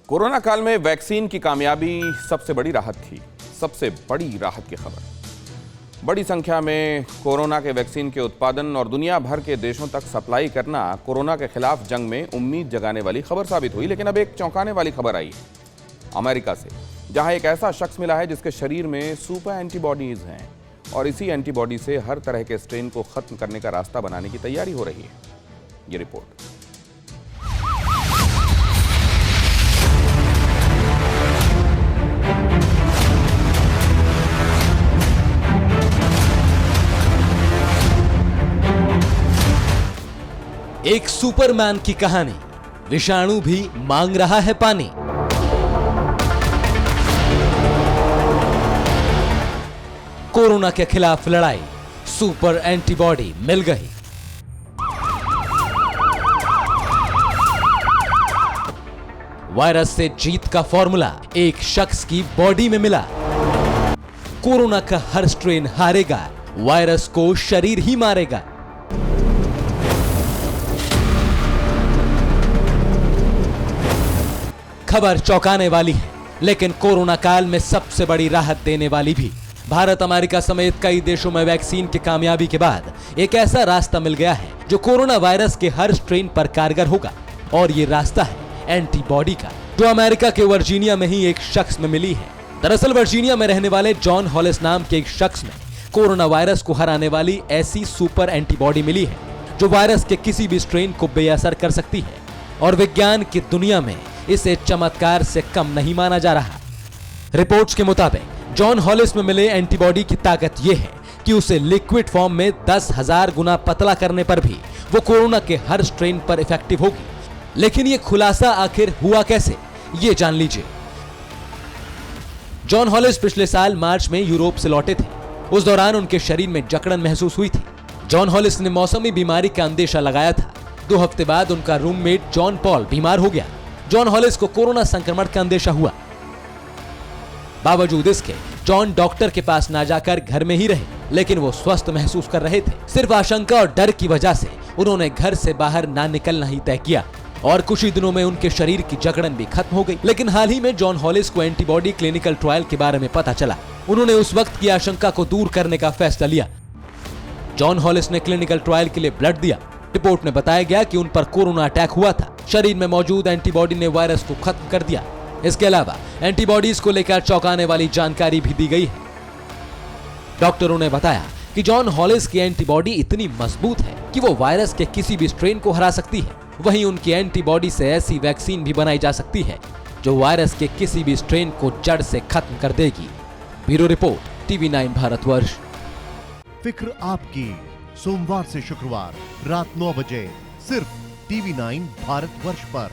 Corona काल में vaccine की कामयाबी सबसे बड़ी राहत थी। सबसे बड़ी राहत की खबर, बड़ी संख्या में कोरोना के वैक्सीन के उत्पादन और दुनिया भर के देशों तक सप्लाई करना कोरोना के खिलाफ जंग में उम्मीद जगाने वाली खबर साबित हुई। लेकिन अब एक चौंकाने वाली खबर आई अमेरिका से, जहां एक ऐसा शख्स मिला है जिसके शरीर में सुपर एंटीबॉडीज हैं और इसी एंटीबॉडी से हर तरह के स्ट्रेन को खत्म करने का रास्ता बनाने की तैयारी हो रही है। ये रिपोर्ट। एक सुपरमैन की कहानी, विषाणु भी मांग रहा है पानी। कोरोना के खिलाफ लड़ाई, सुपर एंटीबॉडी मिल गई। वायरस से जीत का फॉर्मूला एक शख्स की बॉडी में मिला। कोरोना का हर स्ट्रेन हारेगा, वायरस को शरीर ही मारेगा। खबर चौंकाने वाली है, लेकिन कोरोना काल में सबसे बड़ी राहत देने वाली भी। भारत, अमेरिका समेत कई देशों में वैक्सीन की कामयाबी के बाद एक ऐसा रास्ता मिल गया है जो कोरोना वायरस के हर स्ट्रेन पर कारगर होगा। और ये रास्ता है एंटीबॉडी का, जो अमेरिका के वर्जीनिया में ही एक शख्स में मिली है। दरअसल वर्जीनिया में रहने वाले जॉन हॉलिस नाम के एक शख्स में कोरोना वायरस को हराने वाली ऐसी सुपर एंटीबॉडी मिली है जो वायरस के किसी भी स्ट्रेन को बेअसर कर सकती है। और विज्ञान की दुनिया में इसे चमत्कार से कम नहीं माना जा रहा। रिपोर्ट्स के मुताबिक जॉन हॉलिस में मिले एंटीबॉडी की ताकत यह है कि उसे लिक्विड फॉर्म में 10,000 गुना पतला करने पर भी वो कोरोना के हर स्ट्रेन पर इफेक्टिव होगी। लेकिन ये खुलासा आखिर हुआ कैसे, ये जान लीजिए। जॉन हॉलिस पिछले साल मार्च में यूरोप से लौटे थे। उस दौरान उनके शरीर में जकड़न महसूस हुई थी। जॉन हॉलिस ने मौसमी बीमारी का अंदेशा लगाया था। 2 हफ्ते बाद उनका रूममेट जॉन पॉल बीमार हो गया। जॉन हॉलिस को कोरोना संक्रमण का अंदेशा हुआ। बावजूद इसके जॉन डॉक्टर के पास ना जाकर घर में ही रहे, लेकिन वो स्वस्थ महसूस कर रहे थे। सिर्फ आशंका और डर की वजह से उन्होंने घर से बाहर ना निकलना ही तय किया और कुछ ही दिनों में उनके शरीर की जकड़न भी खत्म हो गई। लेकिन हाल ही में जॉन हॉलिस को एंटीबॉडी क्लिनिकल ट्रायल के बारे में पता चला। उन्होंने उस वक्त की आशंका को दूर करने का फैसला लिया। जॉन हॉलिस ने क्लिनिकल ट्रायल के लिए ब्लड दिया। रिपोर्ट में बताया गया कि उन पर कोरोना अटैक हुआ था। शरीर में मौजूद एंटीबॉडी ने वायरस को खत्म कर दिया। इसके अलावा एंटीबॉडीज को लेकर चौंकाने वाली जानकारी भी दी गई है। डॉक्टरों ने बताया कि जॉन हॉलिस की एंटीबॉडी इतनी मजबूत है कि वो वायरस के किसी भी स्ट्रेन को हरा सकती है। वहीं उनकी एंटीबॉडी से ऐसी वैक्सीन भी बनाई जा सकती है जो वायरस के किसी भी स्ट्रेन को जड़ से खत्म कर देगी। Bureau report, TV9 Bharatvarsh. फिक्र आपकी, सोमवार से शुक्रवार रात 9 बजे सिर्फ TV9 भारतवर्ष पर।